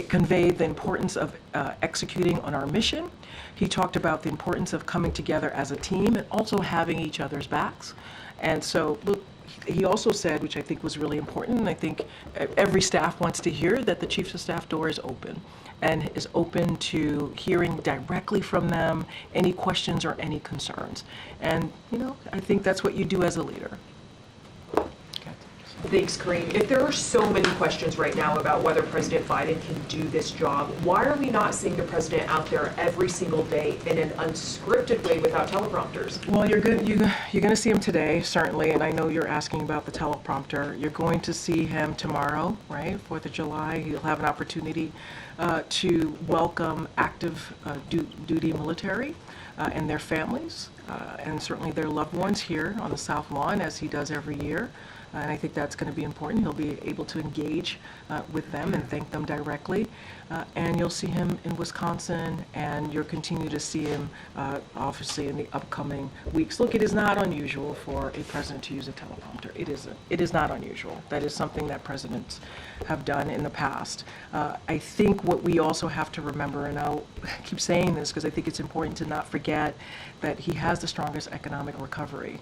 conveyed the importance of executing on our mission. He talked about the importance of coming together as a team and also having each other's backs. And so, look, he also said, which I think was really important, and I think every staff wants to hear, that the Chiefs of Staff door is open and is open to hearing directly from them any questions or any concerns. And, you know, I think that's what you do as a leader. Thanks, Karine. If there are so many questions right now about whether President Biden can do this job, why are we not seeing the president out there every single day in an unscripted way without teleprompters? Well, you're going to see him today, certainly, and I know you're asking about the teleprompter. You're going to see him tomorrow, right? 4th of July. He'll have an opportunity to welcome active duty military and their families, and certainly their loved ones here on the South Lawn, as he does every year. And I think that's going to be important. He'll be able to engage with them and thank them directly. And you'll see him in Wisconsin, and you'll continue to see him, obviously, in the upcoming weeks. Look, it is not unusual for a president to use a teleprompter. It isn't. It is not unusual. That is something that presidents have done in the past. I think what we also have to remember, and I'll keep saying this because I think it's important to not forget, that he has the strongest economic recovery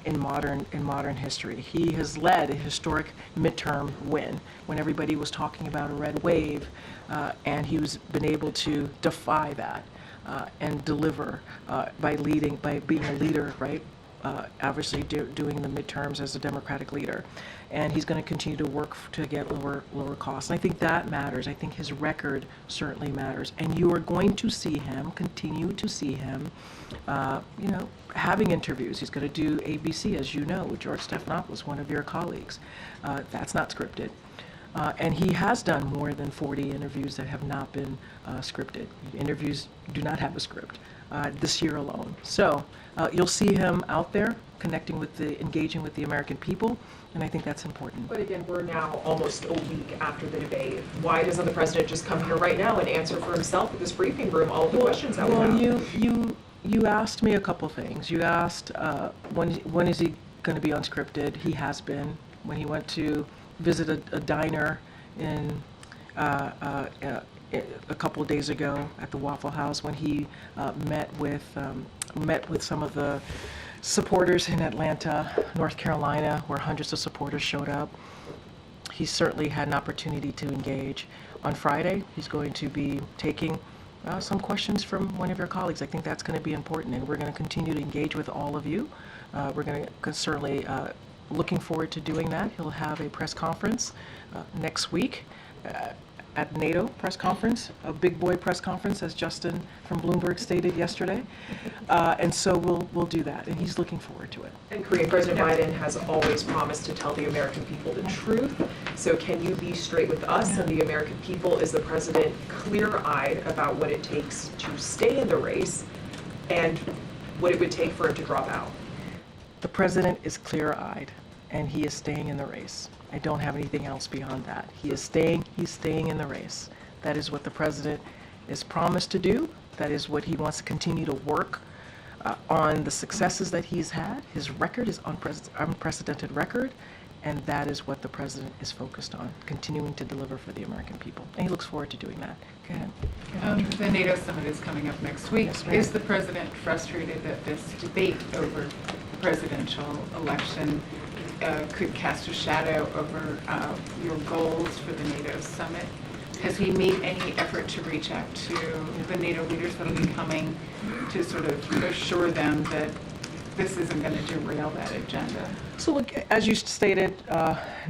in modern history. He has led a historic midterm win when everybody was talking about a red wave, and he's been able to defy that and deliver by being a leader, right? Obviously doing the midterms as a Democratic leader. And he's going to continue to work to get lower costs. And I think that matters. I think his record certainly matters. And you are going to see him, continue to see him, you know, having interviews. He's going to do ABC, as you know, with George Stephanopoulos, one of your colleagues. That's not scripted. And he has done more than 40 interviews that have not been scripted. Interviews do not have a script this year alone. So you'll see him out there engaging with the American people, and I think that's important. But again, we're now almost a week after the debate. Why doesn't the president just come here right now and answer for himself at this briefing room all of the questions that we have? You asked me a couple things. You asked when is he going to be unscripted? He has been. When he went to visit a diner in a couple of days ago at the Waffle House, when he met with some of the supporters in Atlanta, North Carolina, where hundreds of supporters showed up. He certainly had an opportunity to engage. On Friday, he's going to be taking some questions from one of your colleagues. I think that's going to be important, and we're going to continue to engage with all of you. We're going to certainly looking forward to doing that. He'll have a press conference next week at NATO press conference, a big boy press conference, as Justin from Bloomberg stated yesterday. And so we'll do that, and he's looking forward to it. And Korean President Biden has always promised to tell the American people the truth. So can you be straight with us and the American people? Is the president clear-eyed about what it takes to stay in the race and what it would take for him to drop out? The president is clear-eyed, and he is staying in the race. I don't have anything else beyond that. He's staying in the race. That is what the president is promised to do. That is what he wants to continue to work on the successes that he's had. His record is unprecedented record, and that is what the president is focused on, continuing to deliver for the American people. And he looks forward to doing that. Go ahead. The NATO Summit is coming up next week. Yes, is the president frustrated that this debate over the presidential election could cast a shadow over your goals for the NATO Summit? Has he made any effort to reach out to the NATO leaders that will be coming to sort of assure them that this isn't going to derail that agenda? So look, as you stated,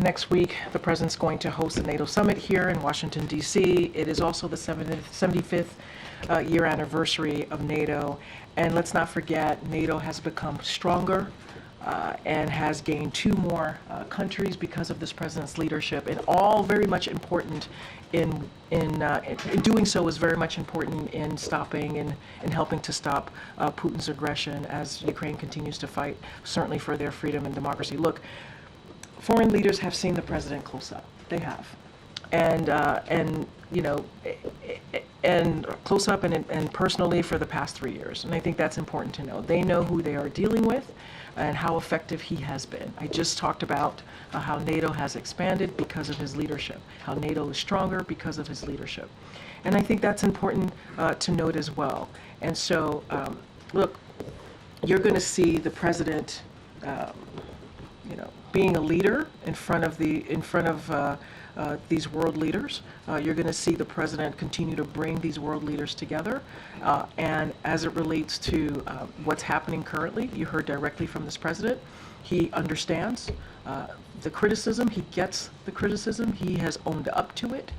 next week the president's going to host the NATO Summit here in Washington, D.C. It is also the 75th year anniversary of NATO. And let's not forget, NATO has become stronger and has gained 2 more countries because of this president's leadership, and all very much important in doing so is very much important in stopping and helping to stop Putin's aggression as Ukraine continues to fight, certainly for their freedom and democracy. Look, foreign leaders have seen the president close up. They have. And you know, and close up and personally for the past 3 years. And I think that's important to know. They know who they are dealing with and how effective he has been. I just talked about how NATO has expanded because of his leadership, how NATO is stronger because of his leadership. And I think that's important to note as well. And so, look, you're going to see the president, being a leader in front of these world leaders. You're going to see the president continue to bring these world leaders together. And as it relates to what's happening currently, you heard directly from this president. He understands the criticism. He gets the criticism. He has owned up to it.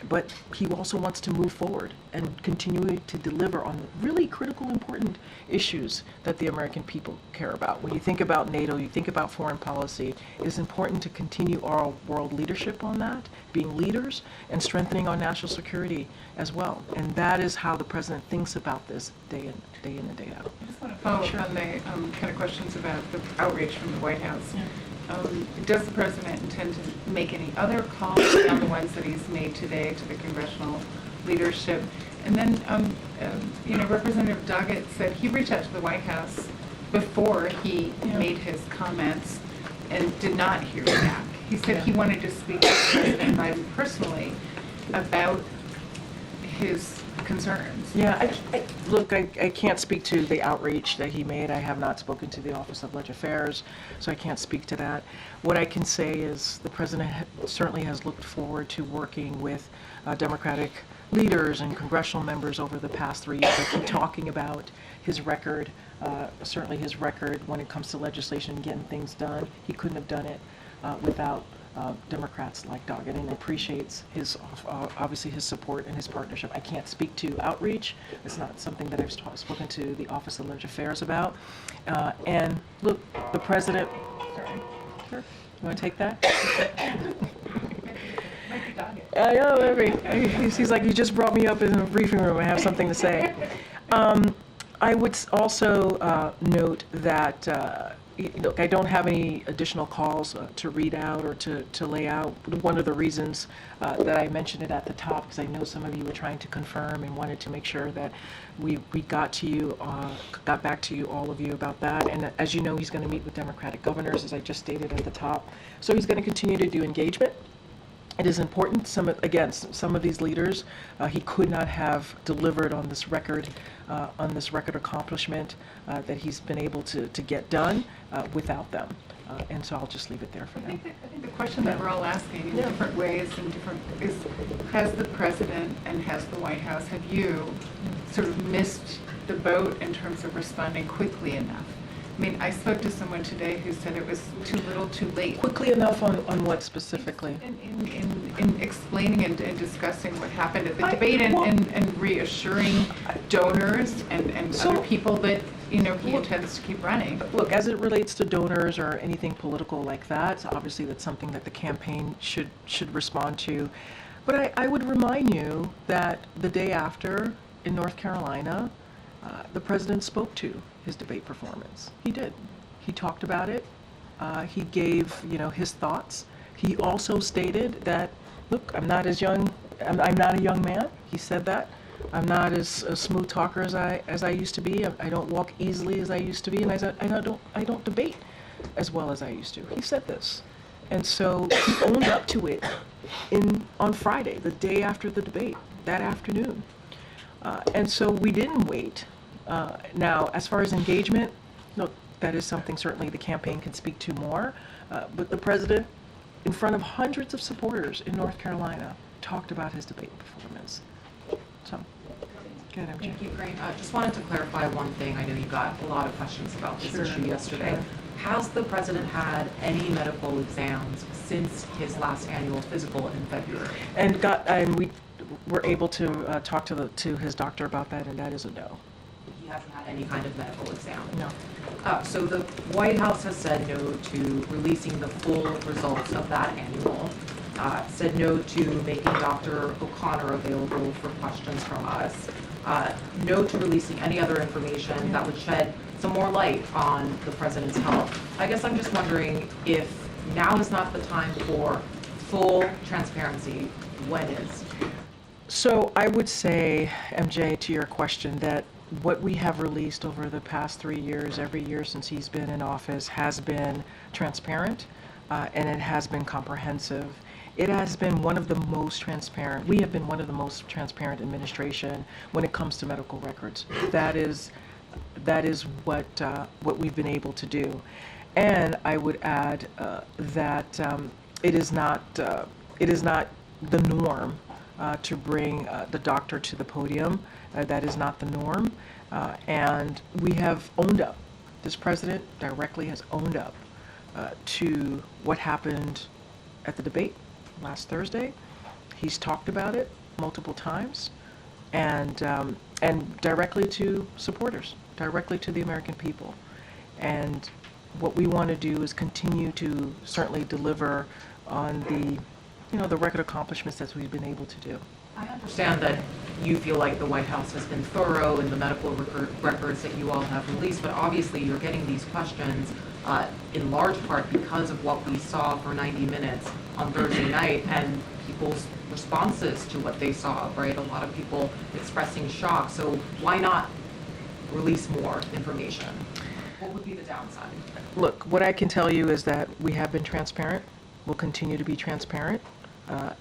But he also wants to move forward and continue to deliver on really critical, important issues that the American people care about. When you think about NATO, you think about foreign policy, it is important to continue our world leadership on that, being leaders and strengthening our national security as well. And that is how the president thinks about this day in and day out. I just want to follow up on the kind of questions about the outreach from the White House. Yeah. Does the president intend to make any other calls beyond the ones that he's made today to the congressional leadership? And then, Representative Doggett said he reached out to the White House before he made his comments and did not hear back. He said he wanted to speak to President Biden personally about his concerns. Yeah, look, I can't speak to the outreach that he made. I have not spoken to the Office of Legislative Affairs, so I can't speak to that. What I can say is the president certainly has looked forward to working with Democratic leaders and congressional members over the past 3 years. I keep talking about his record, certainly his record when it comes to legislation and getting things done. He couldn't have done it without Democrats like Doggett, and appreciates his obviously his support and his partnership. I can't speak to outreach. It's not something that I've spoken to the Office of Legislative Affairs about. And look, the president. Sure. You want to take that? I know. He's like, you just brought me up in a briefing room. I have something to say. I would also note that. Look, I don't have any additional calls to read out or to lay out. One of the reasons that I mentioned it at the top, because I know some of you were trying to confirm and wanted to make sure that we got back to you, all of you, about that. And as you know, he's going to meet with Democratic governors, as I just stated at the top. So he's going to continue to do engagement. It is important. Some of these leaders, he could not have delivered on this record accomplishment that he's been able to get done without them. And so I'll just leave it there for now. I think the question that we're all asking in different ways is, has the president and has the White House, have you sort of missed the boat in terms of responding quickly enough? I mean, I spoke to someone today who said it was too little, too late. Quickly enough on what specifically? In explaining and discussing what happened at the debate and reassuring donors and other people that he intends to keep running. Look, as it relates to donors or anything political like that, obviously that's something that the campaign should respond to. But I would remind you that the day after in North Carolina, the president spoke to his debate performance. He did. He talked about it. He gave, his thoughts. He also stated that, look, I'm not a young man. He said that. I'm not as a smooth talker as I used to be. I don't walk easily as I used to be, and I don't debate as well as I used to. He said this. And so he owned up to it on Friday, the day after the debate, that afternoon. And so we didn't wait. Now, as far as engagement, look, that is something certainly the campaign can speak to more. But the president, in front of hundreds of supporters in North Carolina, talked about his debate performance. So, go ahead, MJ. Thank you, Karine. Just wanted to clarify one thing. I know you got a lot of questions about this issue yesterday. Sure. Has the president had any medical exams since his last annual physical in February? And we were able to talk to his doctor about that, and that is a no. He hasn't had any kind of medical exam? No. So the White House has said no to releasing the full results of that annual, said no to making Dr. O'Connor available for questions from us, no to releasing any other information that would shed some more light on the president's health. I guess I'm just wondering if now is not the time for full transparency. When is? So I would say, MJ, to your question, that what we have released over the past 3 years, every year since he's been in office, has been transparent, and it has been comprehensive. It has been one of the most transparent. We have been one of the most transparent administration when it comes to medical records. That is what we've been able to do. And I would add that it is not the norm to bring the doctor to the podium. That is not the norm. And we have owned up. This president directly has owned up to what happened at the debate last Thursday. He's talked about it multiple times, and directly to supporters, directly to the American people. And what we want to do is continue to certainly deliver on the record accomplishments that we've been able to do. I understand that you feel like the White House has been thorough in the medical records that you all have released, but obviously you're getting these questions in large part because of what we saw for 90 minutes on Thursday night and people's responses to what they saw, right? A lot of people expressing shock. So why not release more information? What would be the downside? Look, what I can tell you is that we have been transparent. We'll continue to be transparent,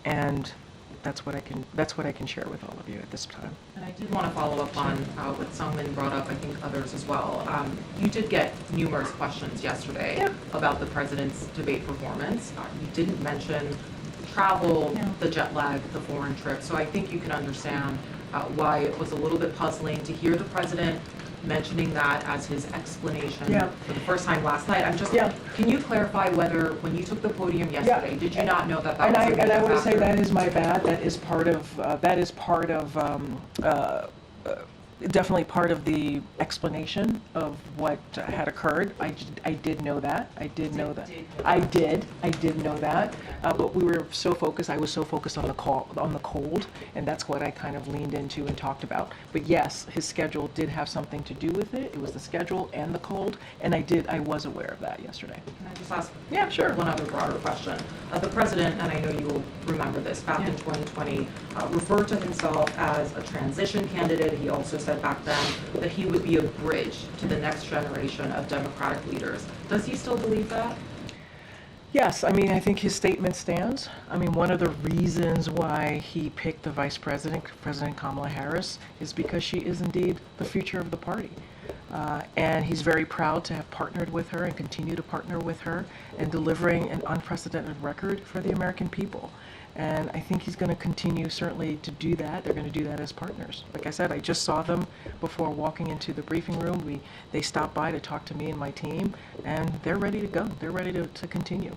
and that's what I can share with all of you at this time. And I did want to follow up on what Sungmin brought up, I think others as well. You did get numerous questions yesterday about the president's debate performance. You didn't mention travel, the jet lag, the foreign trip. So I think you can understand why it was a little bit puzzling to hear the president mentioning that as his explanation for the first time last night. Can you clarify whether, when you took the podium yesterday, did you not know that that was a major factor? And I want to say that is my bad. That is part of definitely part of the explanation of what had occurred. I did know that. I did know that. I did know that. But we were so focused. I was so focused on the cold, and that's what I kind of leaned into and talked about. But yes, his schedule did have something to do with it. It was the schedule and the cold, and I was aware of that yesterday. Can I just ask one other broader question? The president, and I know you will remember this, back in 2020, referred to himself as a transition candidate. He also said back then that he would be a bridge to the next generation of Democratic leaders. Does he still believe that? Yes, I mean, I think his statement stands. I mean, one of the reasons why he picked the vice president, President Kamala Harris, is because she is indeed the future of the party. And he's very proud to have partnered with her and continue to partner with her in delivering an unprecedented record for the American people. And I think he's going to continue certainly to do that. They're going to do that as partners. Like I said, I just saw them before walking into the briefing room. They stopped by to talk to me and my team, and they're ready to go. They're ready to continue.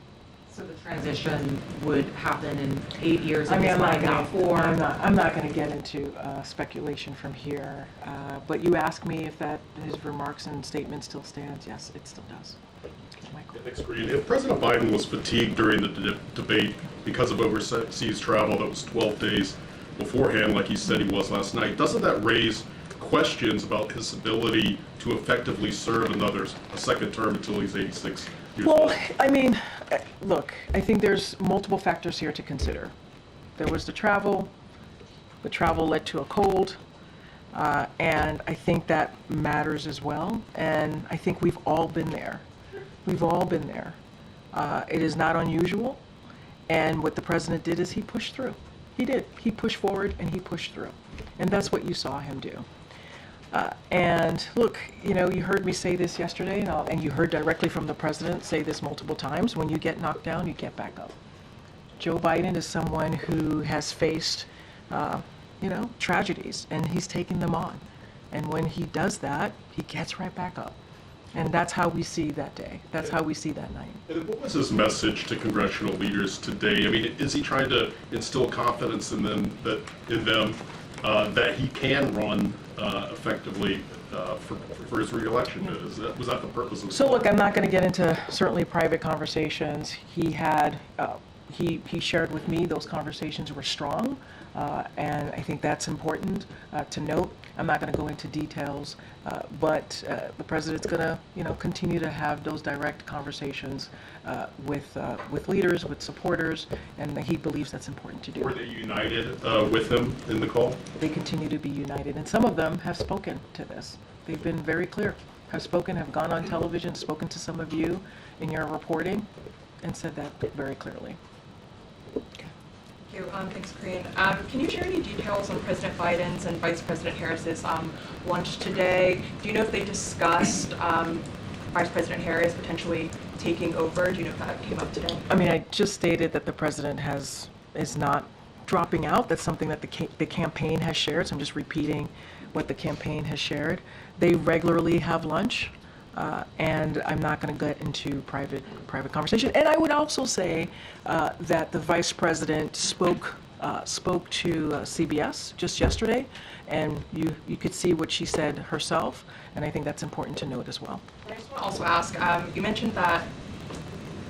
So the transition would happen in 8 years? I mean, I'm not going to get into speculation from here. But you asked me if his remarks and statement still stands. Yes, it still does. Michael. Thanks, Karine. If President Biden was fatigued during the debate because of overseas travel that was 12 days beforehand, like he said he was last night, doesn't that raise questions about his ability to effectively serve a second term until he's 86 years old? Well, I mean, look, I think there's multiple factors here to consider. There was the travel. The travel led to a cold. And I think that matters as well. And I think we've all been there. We've all been there. It is not unusual. And what the president did is he pushed through. He did. He pushed forward and he pushed through. And that's what you saw him do. And look, you heard me say this yesterday, and you heard directly from the president say this multiple times. When you get knocked down, you get back up. Joe Biden is someone who has faced, tragedies, and he's taken them on. And when he does that, he gets right back up. And that's how we see that day. That's how we see that night. And what was his message to congressional leaders today? I mean, is he trying to instill confidence in them that he can run effectively for his reelection? Was that the purpose of the So look, I'm not going to get into certainly private conversations. He shared with me those conversations were strong. And I think that's important to note. I'm not going to go into details, but the president's going to, continue to have those direct conversations with leaders, with supporters, and he believes that's important to do. Were they united with him in the call? They continue to be united, and some of them have spoken to this. They've been very clear, have gone on television, spoken to some of you in your reporting, and said that very clearly. Thank you. Thanks, Karine. Can you share any details on President Biden's and Vice President Harris's lunch today? Do you know if they discussed Vice President Harris potentially taking over? Do you know if that came up today? I mean, I just stated that the president is not dropping out. That's something that the campaign has shared, so I'm just repeating what the campaign has shared. They regularly have lunch. And I'm not going to get into private conversation. And I would also say that the vice president spoke to CBS just yesterday, and you could see what she said herself, and I think that's important to note as well. I just want to also ask, you mentioned that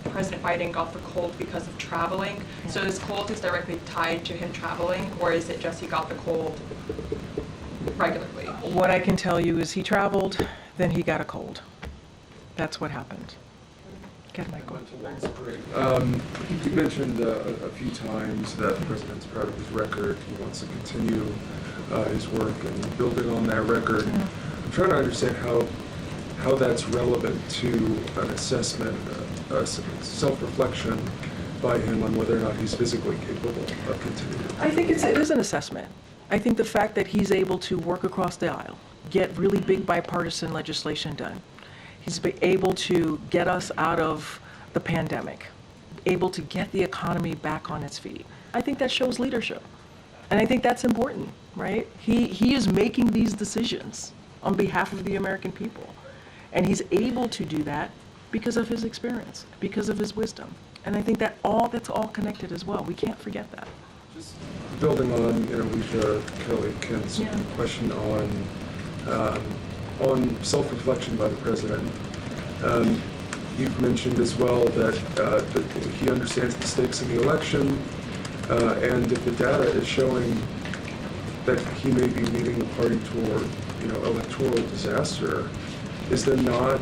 President Biden got the cold because of traveling. Yeah. So this cold is directly tied to him traveling, or is it just he got the cold regularly? What I can tell you is he traveled, then he got a cold. That's what happened. Get Michael. Thanks, Karine. You mentioned a few times that the president's proud of his record. He wants to continue his work and building on that record. Yeah. I'm trying to understand how that's relevant to an assessment, self-reflection by him on whether or not he's physically capable of continuing. I think it is an assessment. I think the fact that he's able to work across the aisle, get really big bipartisan legislation done, he's been able to get us out of the pandemic, able to get the economy back on its feet. I think that shows leadership. And I think that's important, right? He is making these decisions on behalf of the American people. And he's able to do that because of his experience, because of his wisdom. And I think that's all connected as well. We can't forget that. Just building on, Alicia Kelly-Kent's question on self-reflection by the president. You've mentioned as well that he understands the stakes of the election, and if the data is showing that he may be leading the party toward, electoral disaster, is there not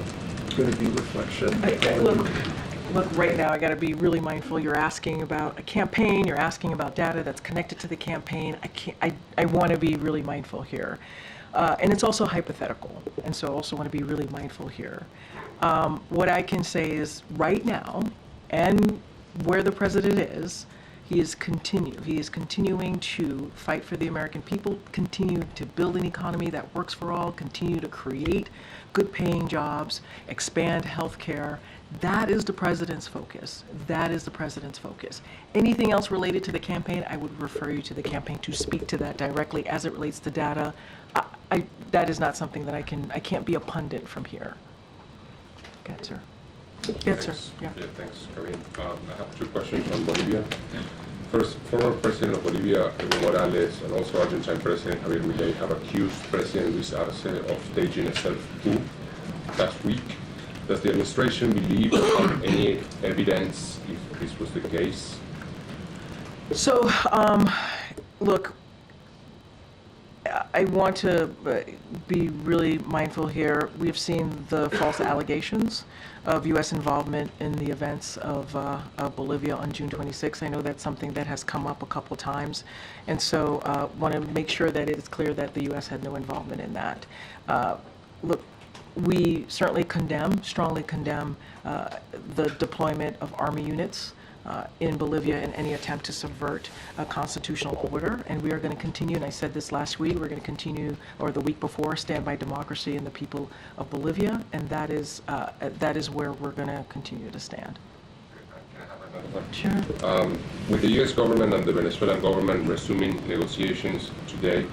going to be reflection? Look, right now I got to be really mindful. You're asking about a campaign. You're asking about data that's connected to the campaign. I want to be really mindful here. And it's also hypothetical, and so I also want to be really mindful here. What I can say is right now, and where the president is, he is continuing to fight for the American people, continue to build an economy that works for all, continue to create good paying jobs, expand health care. That is the president's focus. That is the president's focus. Anything else related to the campaign, I would refer you to the campaign to speak to that directly as it relates to data. That is not something that I can't be a pundit from here. Good, sir. Yes, sir. Yeah. Thanks, Karine. I have two questions on Bolivia. First, former President of Bolivia, Evo Morales, and also Argentine President Javier Milei have accused President Luis Arce of staging a self-coup last week. Does the administration believe on any evidence if this was the case? So, look, I want to be really mindful here. We've seen the false allegations of U.S. involvement in the events of Bolivia on June 26. I know that's something that has come up a couple times, and so want to make sure that it is clear that the U.S. had no involvement in that. Look, we certainly strongly condemn the deployment of Army units in Bolivia in any attempt to subvert a constitutional order, and we are going to continue, and I said this last week, we're going to continue, or the week before, stand by democracy and the people of Bolivia, and that is where we're going to continue to stand. Sure. With the U.S. government and the Venezuelan government resuming negotiations today,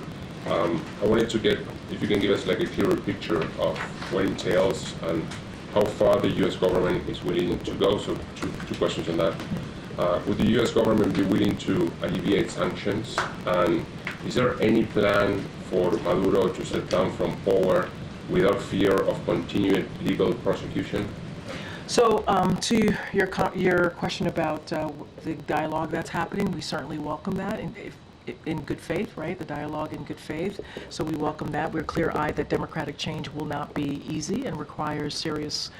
I wanted to get, if you can give us like a clearer picture of what it entails and how far the U.S. government is willing to go. So two questions on that. Would the U.S. government be willing to alleviate sanctions? And is there any plan for Maduro to step down from power without fear of continued legal prosecution? So to your question about the dialogue that's happening, we certainly welcome that. And in good faith, right? The dialogue in good faith. So we welcome that. We're clear-eyed that democratic change will not be easy and requires serious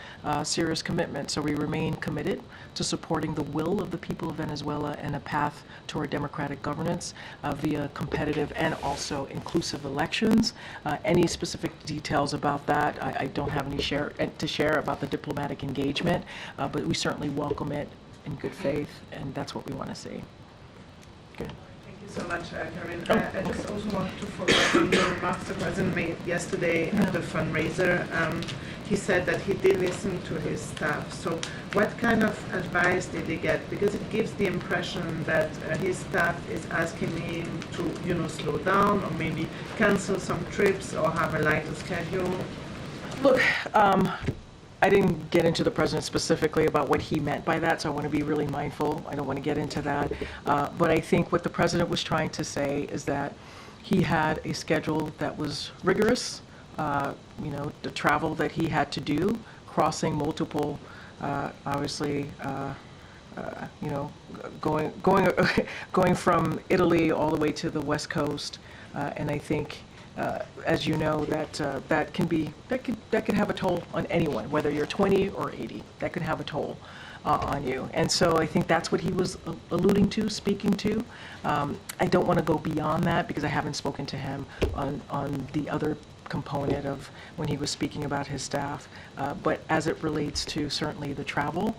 commitment. So we remain committed to supporting the will of the people of Venezuela and a path toward democratic governance via competitive and also inclusive elections. Any specific details about that, I don't have any to share about the diplomatic engagement, but we certainly welcome it in good faith, and that's what we want to see. Good. Thank you so much, Karine. I just also want to follow up on the remarks the President made yesterday at the fundraiser. He said that he did listen to his staff. So what kind of advice did he get? Because it gives the impression that his staff is asking him to, slow down or maybe cancel some trips or have a lighter schedule. Look, I didn't get into the president specifically about what he meant by that, so I want to be really mindful. I don't want to get into that. But I think what the president was trying to say is that he had a schedule that was rigorous, the travel that he had to do, crossing multiple, obviously, going from Italy all the way to the West Coast, and I think, as you know, that could have a toll on anyone, whether you're 20 or 80. That could have a toll on you, and so I think that's what he was alluding to, speaking to. I don't want to go beyond that because I haven't spoken to him on the other component of when he was speaking about his staff, but as it relates to certainly the travel,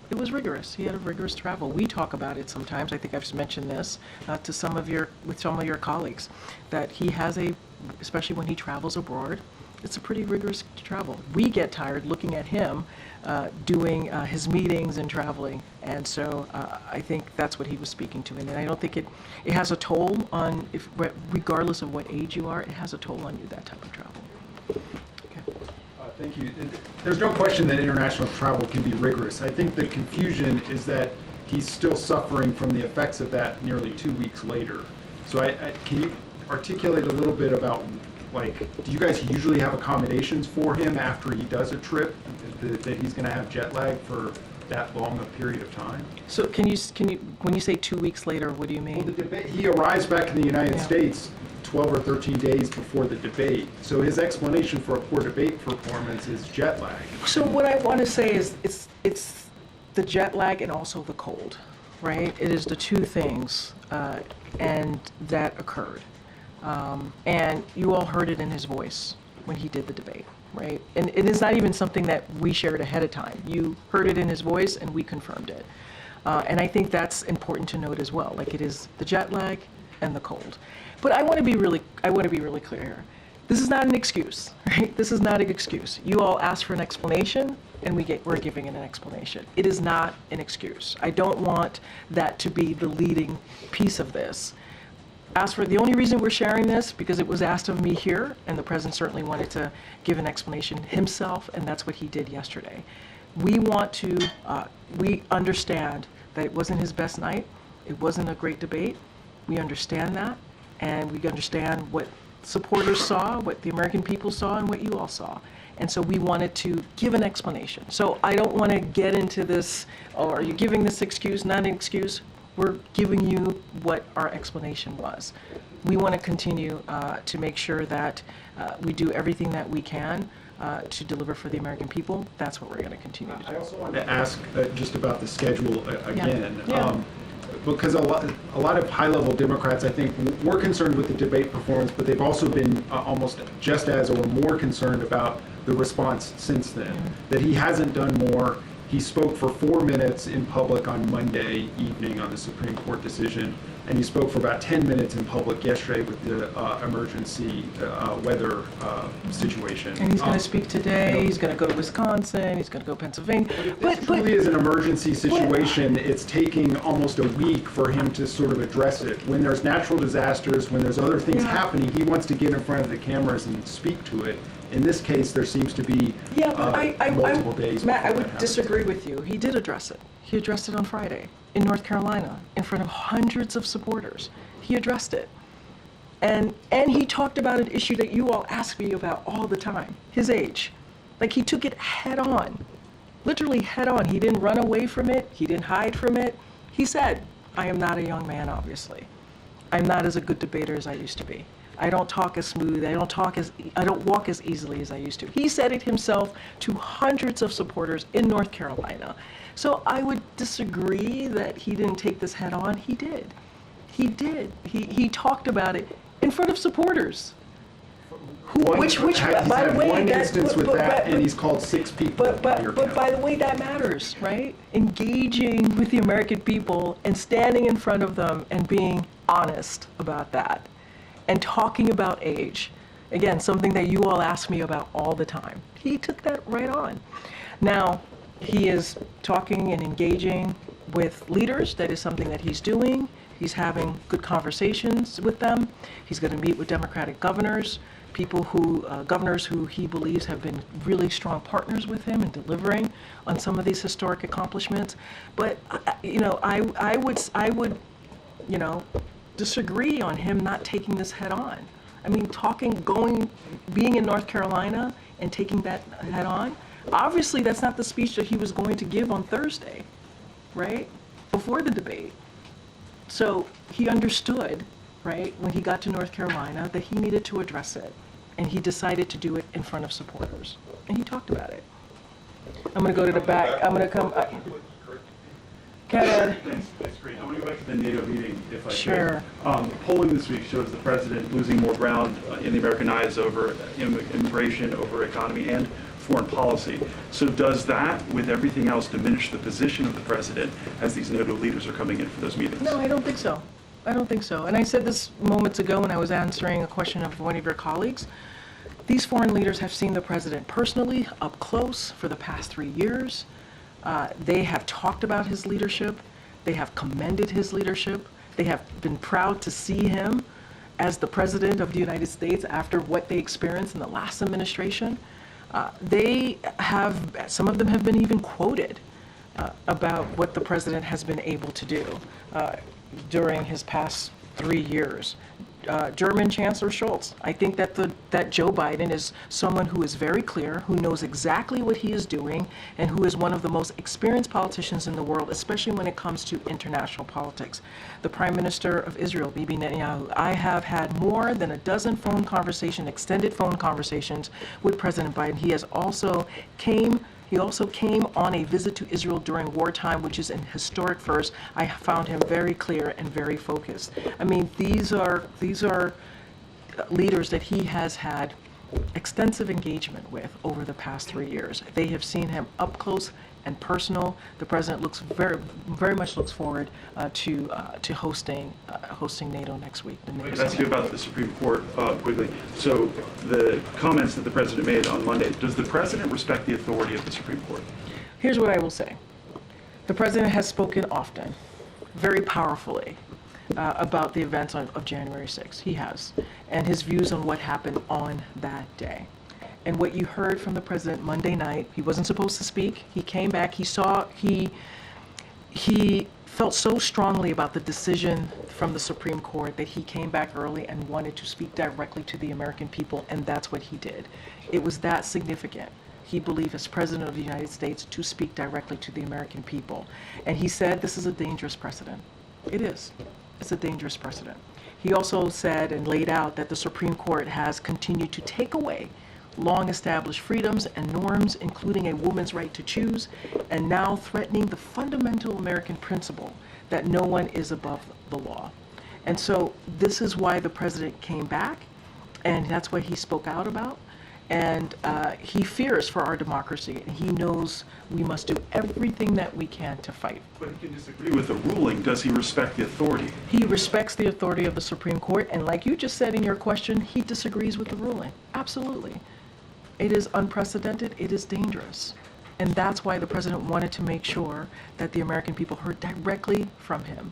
it was rigorous. He had a rigorous travel. We talk about it sometimes. I think I've mentioned this with some of your colleagues, that he has especially when he travels abroad, it's a pretty rigorous travel. We get tired looking at him doing his meetings and traveling, and so I think that's what he was speaking to. And I don't think it has a toll on, regardless of what age you are, it has a toll on you, that type of travel. Thank you. There's no question that international travel can be rigorous. I think the confusion is that he's still suffering from the effects of that nearly 2 weeks later. So can you articulate a little bit about, do you guys usually have accommodations for him after he does a trip, that he's going to have jet lag for that long a period of time? So can you, when you say 2 weeks later, what do you mean? Well, the debate, he arrives back in the United States 12 or 13 days before the debate. So his explanation for a poor debate performance is jet lag. So what I want to say is it's the jet lag and also the cold, right? It is the two things and that occurred. And you all heard it in his voice when he did the debate, right? And it is not even something that we shared ahead of time. You heard it in his voice and we confirmed it. And I think that's important to note as well. It is the jet lag and the cold. But I want to be really clear here. This is not an excuse, right? This is not an excuse. You all asked for an explanation, and we're giving an explanation. It is not an excuse. I don't want that to be the leading piece of this. The only reason we're sharing this, because it was asked of me here, and the president certainly wanted to give an explanation himself, and that's what he did yesterday. We understand that it wasn't his best night. It wasn't a great debate. We understand that. And we understand what supporters saw, what the American people saw, and what you all saw. And so we wanted to give an explanation. So I don't want to get into this, are you giving this excuse, not an excuse? We're giving you what our explanation was. We want to continue to make sure that we do everything that we can to deliver for the American people. That's what we're going to continue to do. I also wanted to ask just about the schedule again. Yeah. Because a lot of high-level Democrats, I think, were concerned with the debate performance, but they've also been almost just as or more concerned about the response since then. That he hasn't done more. He spoke for 4 minutes in public on Monday evening on the Supreme Court decision, and he spoke for about 10 minutes in public yesterday with the emergency weather situation. And he's going to speak today, he's going to go to Wisconsin, he's going to go to Pennsylvania. But if this truly is an emergency situation, it's taking almost a week for him to sort of address it. When there's natural disasters, when there's other things happening, he wants to get in front of the cameras and speak to it. In this case, there seems to be multiple days. Matt, I would disagree with you. He did address it. He addressed it on Friday in North Carolina in front of hundreds of supporters. He addressed it. And he talked about an issue that you all ask me about all the time, his age. He took it head on, literally head on. He didn't run away from it. He didn't hide from it. He said, I am not a young man, obviously. I'm not as a good debater as I used to be. I don't talk as smooth, I don't walk as easily as I used to. He said it himself to hundreds of supporters in North Carolina. So I would disagree that he didn't take this head on. He did. He did. He talked about it in front of supporters. He's had one instance with that, and he's called 6 people. But by the way, that matters, right? Engaging with the American people and standing in front of them and being honest about that and talking about age. Again, something that you all ask me about all the time. He took that right on. Now, he is talking and engaging with leaders. That is something that he's doing. He's having good conversations with them. He's going to meet with Democratic governors, governors who he believes have been really strong partners with him in delivering on some of these historic accomplishments. But, I would, disagree on him not taking this head on. I mean, being in North Carolina and taking that head on, obviously that's not the speech that he was going to give on Thursday, right? Before the debate. So he understood, right, when he got to North Carolina that he needed to address it. And he decided to do it in front of supporters. And he talked about it. I'm going to go to the back. I'm going to come. Kevin. Thanks, Karine. I want to go back to the NATO meeting, if I could. Sure. Polling this week shows the president losing more ground in the American eyes over immigration, over economy, and foreign policy. So does that, with everything else, diminish the position of the president as these NATO leaders are coming in for those meetings? No, I don't think so. I don't think so. And I said this moments ago when I was answering a question of one of your colleagues. These foreign leaders have seen the president personally, up close, for the past 3 years. They have talked about his leadership. They have commended his leadership. They have been proud to see him as the president of the United States after what they experienced in the last administration. Some of them have been even quoted about what the president has been able to do during his past 3 years. German Chancellor Scholz, I think that Joe Biden is someone who is very clear, who knows exactly what he is doing, and who is one of the most experienced politicians in the world, especially when it comes to international politics. The Prime Minister of Israel, Bibi Netanyahu, I have had more than a dozen extended phone conversations with President Biden. He also came on a visit to Israel during wartime, which is an historic first. I found him very clear and very focused. I mean, these are leaders that he has had extensive engagement with over the past 3 years. They have seen him up close and personal. The president very much looks forward to hosting NATO next week. I could ask you about the Supreme Court quickly. So the comments that the president made on Monday, does the president respect the authority of the Supreme Court? Here's what I will say. The president has spoken often, very powerfully, about the events of January 6th. He has. And his views on what happened on that day. And what you heard from the president Monday night, he wasn't supposed to speak. He came back. He felt so strongly about the decision from the Supreme Court that he came back early and wanted to speak directly to the American people, and that's what he did. It was that significant, he believed, as President of the United States, to speak directly to the American people. And he said this is a dangerous precedent. It is. It's a dangerous precedent. He also said and laid out that the Supreme Court has continued to take away long-established freedoms and norms, including a woman's right to choose, and now threatening the fundamental American principle that no one is above the law. And so this is why the president came back, and that's what he spoke out about. And he fears for our democracy, and he knows we must do everything that we can to fight. But he can disagree with the ruling. Does he respect the authority? He respects the authority of the Supreme Court, and like you just said in your question, he disagrees with the ruling. Absolutely. It is unprecedented, it is dangerous. And that's why the president wanted to make sure that the American people heard directly from him.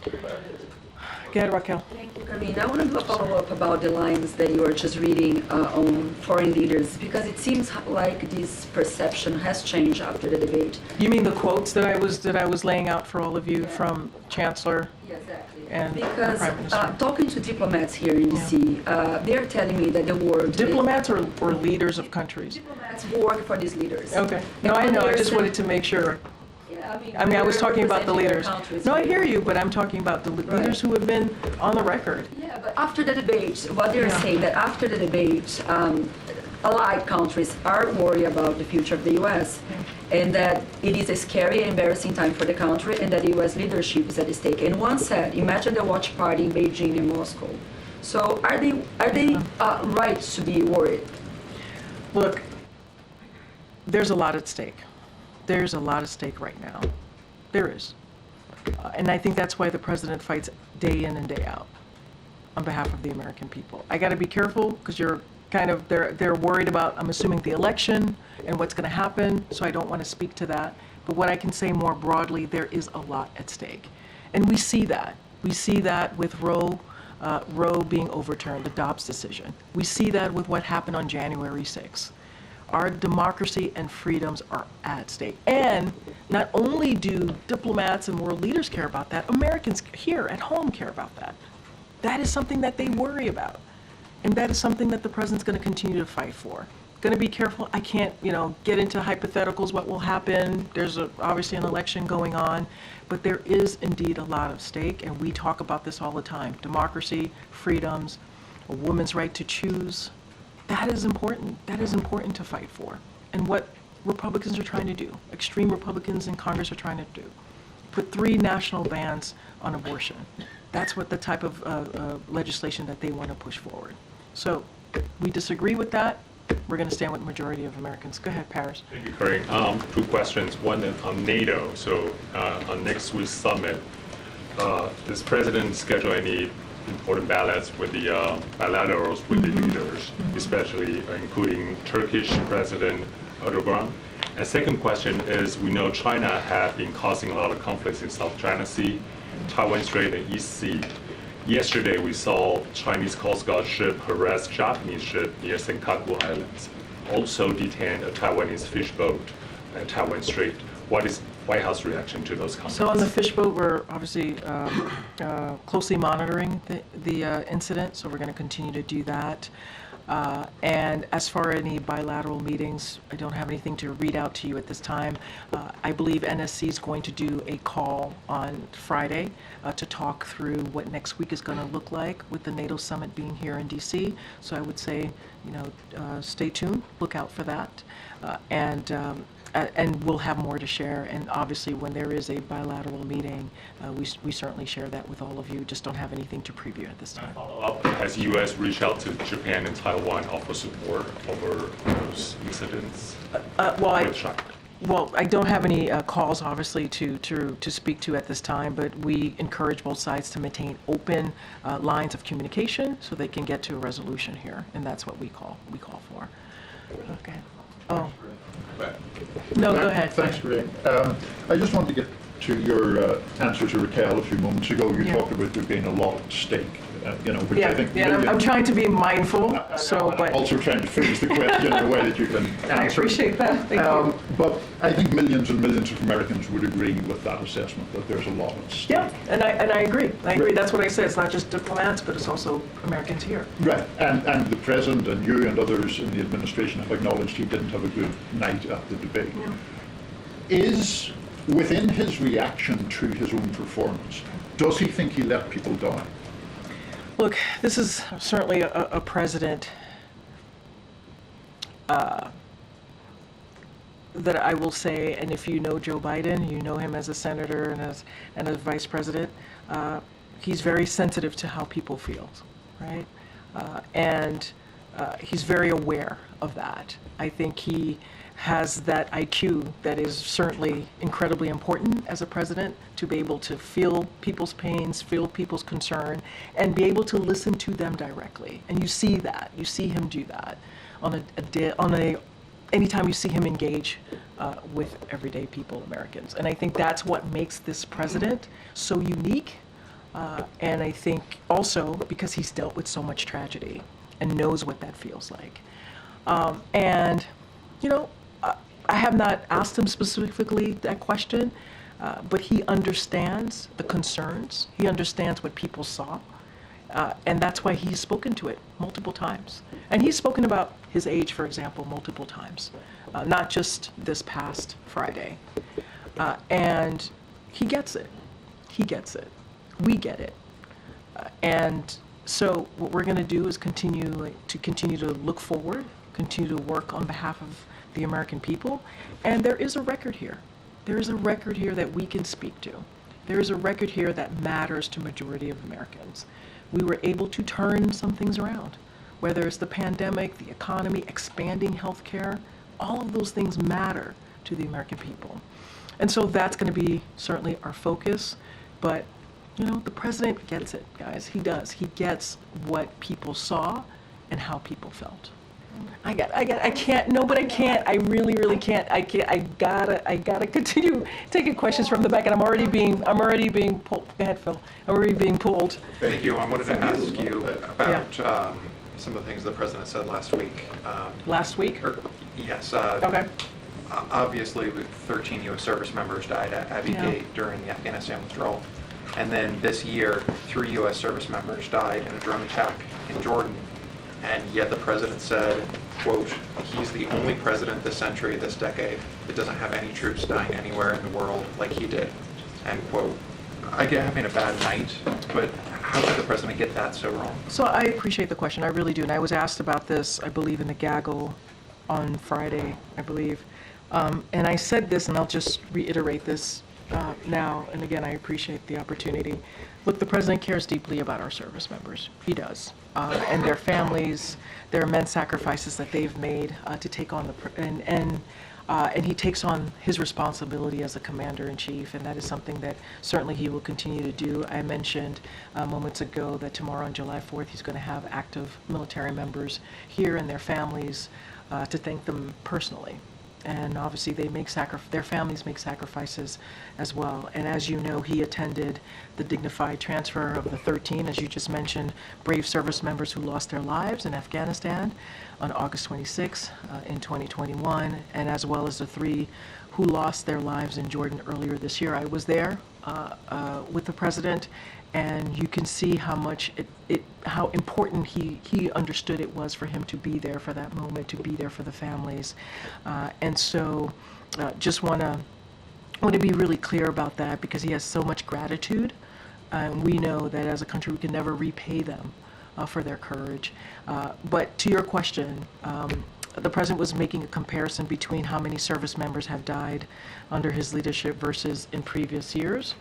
Go ahead, Raquel. Thank you, Karine. I want to do a follow-up about the lines that you were just reading on foreign leaders, because it seems like this perception has changed after the debate. You mean the quotes that I was laying out for all of you from Chancellor? Yeah, exactly. And because the Prime Minister. Talking to diplomats here in DC, they're telling me that the word... Diplomats or leaders of countries? Diplomats work for these leaders. Okay. No, I know. I just wanted to make sure. Yeah. I mean, I was talking about the leaders. countries. No, I hear you, but I'm talking about the leaders who have been on the record. Yeah, but after the debate, what they're saying that after the debate, allied countries are worried about the future of the U.S. and that it is a scary and embarrassing time for the country and that the U.S. leadership is at stake. And one said, imagine the watch party in Beijing and Moscow. So are they right to be worried? Look, there's a lot at stake. There's a lot at stake right now. There is. And I think that's why the president fights day in and day out on behalf of the American people. I got to be careful because you're kind of, they're worried about, I'm assuming, the election and what's going to happen, so I don't want to speak to that. But what I can say more broadly, there is a lot at stake. And we see that. We see that with Roe being overturned, the Dobbs decision. We see that with what happened on January 6th. Our democracy and freedoms are at stake. And not only do diplomats and world leaders care about that, Americans here at home care about that. That is something that they worry about. And that is something that the president's going to continue to fight for. Going to be careful. I can't, get into hypotheticals, what will happen. There's obviously an election going on. But there is indeed a lot at stake, and we talk about this all the time. Democracy, freedoms, a woman's right to choose. That is important. That is important to fight for. And what Republicans are trying to do, extreme Republicans in Congress are trying to do, put 3 national bans on abortion. That's what the type of legislation that they want to push forward. So we disagree with that. We're going to stand with the majority of Americans. Go ahead, Paris. Thank you, Karine. 2 questions. One on NATO. So on next week's summit, does the president schedule any important ballots with the bilaterals with the leaders, especially including Turkish President Erdogan? And second question is, we know China has been causing a lot of conflicts in South China Sea, Taiwan Strait, and East Sea. Yesterday, we saw Chinese Coast Guard ship harass Japanese ship near Senkaku Islands. Also detained a Taiwanese fish boat at Taiwan Strait. What is White House reaction to those comments? So on the fish boat, we're obviously closely monitoring the incident, so we're going to continue to do that. And as for any bilateral meetings, I don't have anything to read out to you at this time. I believe NSC is going to do a call on Friday to talk through what next week is going to look like with the NATO Summit being here in DC. So I would say, stay tuned, look out for that. And we'll have more to share. And obviously, when there is a bilateral meeting, we certainly share that with all of you. Just don't have anything to preview at this time. Has the U.S. reached out to Japan and Taiwan offer support over those incidents? Well, I don't have any calls, obviously, to speak to at this time, but we encourage both sides to maintain open lines of communication so they can get to a resolution here, and that's what we call for. Okay. Oh. No, go ahead. Thanks, Karine. I just wanted to get to your answer to Raquel a few moments ago. You talked about there being a lot at stake, which I think... I'm trying to be mindful, but... Also trying to phrase the question in a way that you can answer. I appreciate that. Thank you. But I think millions and millions of Americans would agree with that assessment, that there's a lot at stake. Yeah, and I agree. That's what I said. It's not just diplomats, but it's also Americans here. Right, and the President and you and others in the administration have acknowledged he didn't have a good night at the debate. Yeah. Is, within his reaction to his own performance, does he think he let people down? Look, this is certainly a president that I will say, and if you know Joe Biden, you know him as a senator and as vice president, he's very sensitive to how people feel, right? And he's very aware of that. I think he has that IQ that is certainly incredibly important as a president, to be able to feel people's pains, feel people's concern, and be able to listen to them directly. And you see that. You see him do that anytime you see him engage with everyday people, Americans. And I think that's what makes this president so unique. And I think also because he's dealt with so much tragedy and knows what that feels like. I have not asked him specifically that question, but he understands the concerns. He understands what people saw. And that's why he's spoken to it multiple times. And he's spoken about his age, for example, multiple times, not just this past Friday. And he gets it. He gets it. We get it. And so what we're going to do is continue to look forward, continue to work on behalf of the American people. And there is a record here. There is a record here that we can speak to. There is a record here that matters to majority of Americans. We were able to turn some things around, whether it's the pandemic, the economy, expanding healthcare, all of those things matter to the American people. And so that's going to be certainly our focus. But, you know, the president gets it, guys. He does. He gets what people saw and how people felt. I can't, no, but I can't. I really can't. I gotta continue taking questions from the back, and I'm already being pulled. Go ahead, Phil. I'm already being pulled. Thank you. I wanted to ask you about some of the things the president said last week. Last week? Yes. Okay. Obviously, 13 U.S. service members died at Abbey Gate during the Afghanistan withdrawal. And then this year, 3 U.S. service members died in a drone attack in Jordan. And yet the president said, quote, he's the only president this century, this decade, that doesn't have any troops dying anywhere in the world like he did, end quote. I get having a bad night, but how could the president get that so wrong? So I appreciate the question. I really do. And I was asked about this, I believe, in the gaggle on Friday, I believe. And I said this, and I'll just reiterate this now. And again, I appreciate the opportunity. Look, the president cares deeply about our service members. He does. And their families, their immense sacrifices that they've made to take on and he takes on his responsibility as a commander-in-chief, and that is something that certainly he will continue to do. I mentioned moments ago that tomorrow on July 4th, he's going to have active military members here and their families to thank them personally. And obviously their families make sacrifices as well. And as you know, he attended the dignified transfer of the 13, as you just mentioned, brave service members who lost their lives in Afghanistan on August 26 in 2021, and as well as the 3 who lost their lives in Jordan earlier this year. I was there with the president, and you can see how much how important he understood it was for him to be there for that moment, to be there for the families. And so just want to be really clear about that, because he has so much gratitude. We know that as a country we can never repay them for their courage. But to your question, the president was making a comparison between how many service members have died under his leadership versus in previous years.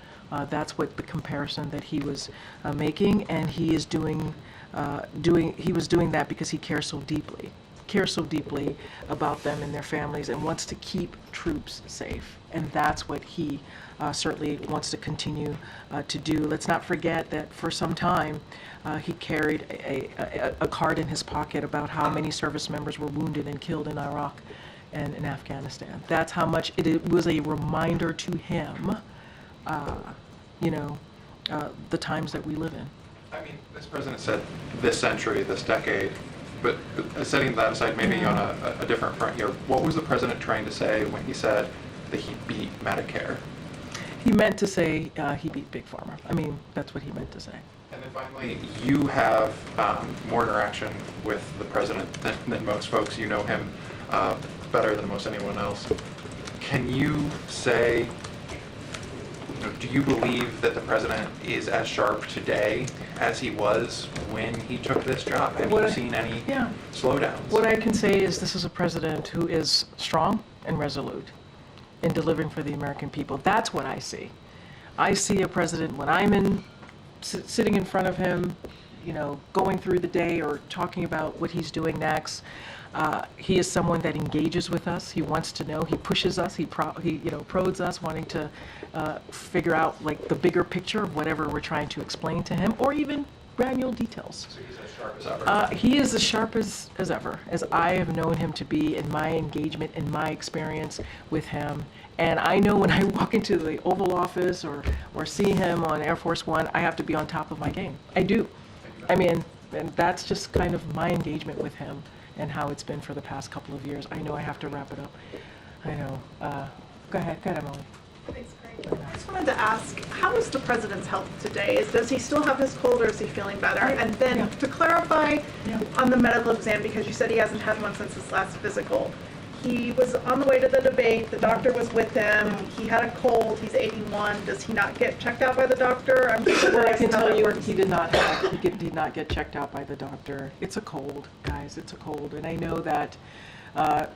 That's what the comparison that he was making, and he is doing that because he cares so deeply about them and their families, and wants to keep troops safe. And that's what he certainly wants to continue to do. Let's not forget that for some time he carried a card in his pocket about how many service members were wounded and killed in Iraq and in Afghanistan. That's how much it was a reminder to him, the times that we live in. I mean, this president said this century, this decade, but setting that aside, maybe on a different front here, what was the president trying to say when he said that he beat Medicare? He meant to say he beat Big Pharma. I mean, that's what he meant to say. And then finally, you have more interaction with the president than most folks. You know him better than most anyone else. Can you say, do you believe that the president is as sharp today as he was when he took this job? Have you seen any slowdowns? What I can say is this is a president who is strong and resolute in delivering for the American people. That's what I see. I see a president, when I'm sitting in front of him, going through the day or talking about what he's doing next, he is someone that engages with us. He wants to know. He pushes us. He prods us, wanting to figure out like the bigger picture of whatever we're trying to explain to him, or even granular details. So he's as sharp as ever? He is as sharp as ever, as I have known him to be in my engagement, in my experience with him. And I know when I walk into the Oval Office or see him on Air Force One, I have to be on top of my game. I do. I mean, and that's just kind of my engagement with him and how it's been for the past couple of years. I know I have to wrap it up. I know. Go ahead, Emily. Thanks, Karine. I just wanted to ask, how is the president's health today? Does he still have his cold, or is he feeling better? And then to clarify on the medical exam, because you said he hasn't had one since his last physical, he was on the way to the debate, the doctor was with him, he had a cold, he's 81, does he not get checked out by the doctor? I'm just Well, I curious can how tell that you, works. he did not get checked out by the doctor. It's a cold, guys, it's a cold. And I know that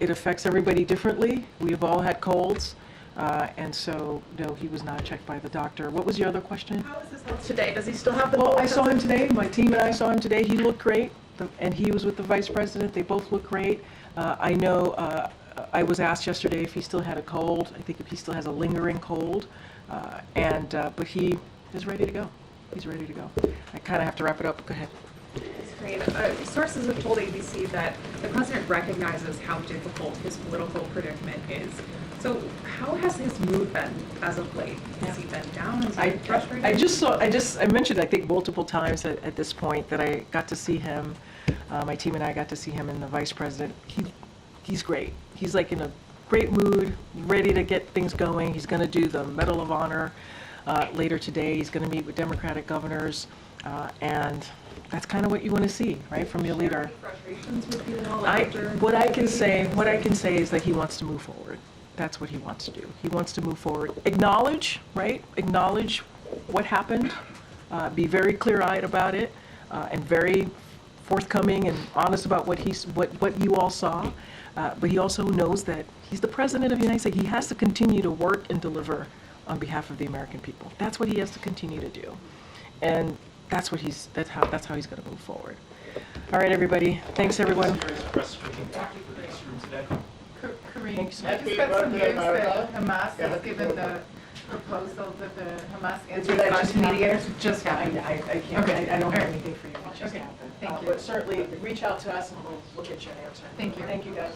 it affects everybody differently. We've all had colds. And so, no, he was not checked by the doctor. What was your other question? How is his health today? Does he still have the Well, cold? I saw him today. My team and I saw him today. He looked great. And he was with the vice president. They both look great. I know I was asked yesterday if he still had a cold. I think if he still has a lingering cold. But he is ready to go. He's ready to go. I kind of have to wrap it up. Go ahead. Great. Sources have told ABC that the president recognizes how difficult his political predicament is. So how has his mood been as of late? Has he been down? Has he been frustrated? I mentioned, I think, multiple times at this point that I got to see him, my team and I got to see him and the vice president. He's great. He's like in a great mood, ready to get things going. He's going to do the Medal of Honor later today. He's going to meet with Democratic governors, and that's kind of what you want to see, right, from your leader. Frustrations with you all What I can say is that he wants to move forward. That's what he wants to do. He wants to move forward. Acknowledge, right? Acknowledge what happened. Be very clear-eyed about it, and very forthcoming and honest about what you all saw. But he also knows that he's the president of the United States. He has to continue to work and deliver on behalf of the American people. That's what he has to continue to do, and that's how he's going to move forward. All right, everybody. Thanks, everyone. Karine, Thanks. I just got some news that Hamas has given the proposal that the Hamas anti-Islamic mediators just happened. I can't. Okay. I don't have All right. anything for you. It just Okay. happened. Thank you. But certainly, reach out to us and we'll get you an answer. Thank you. Thank you, guys.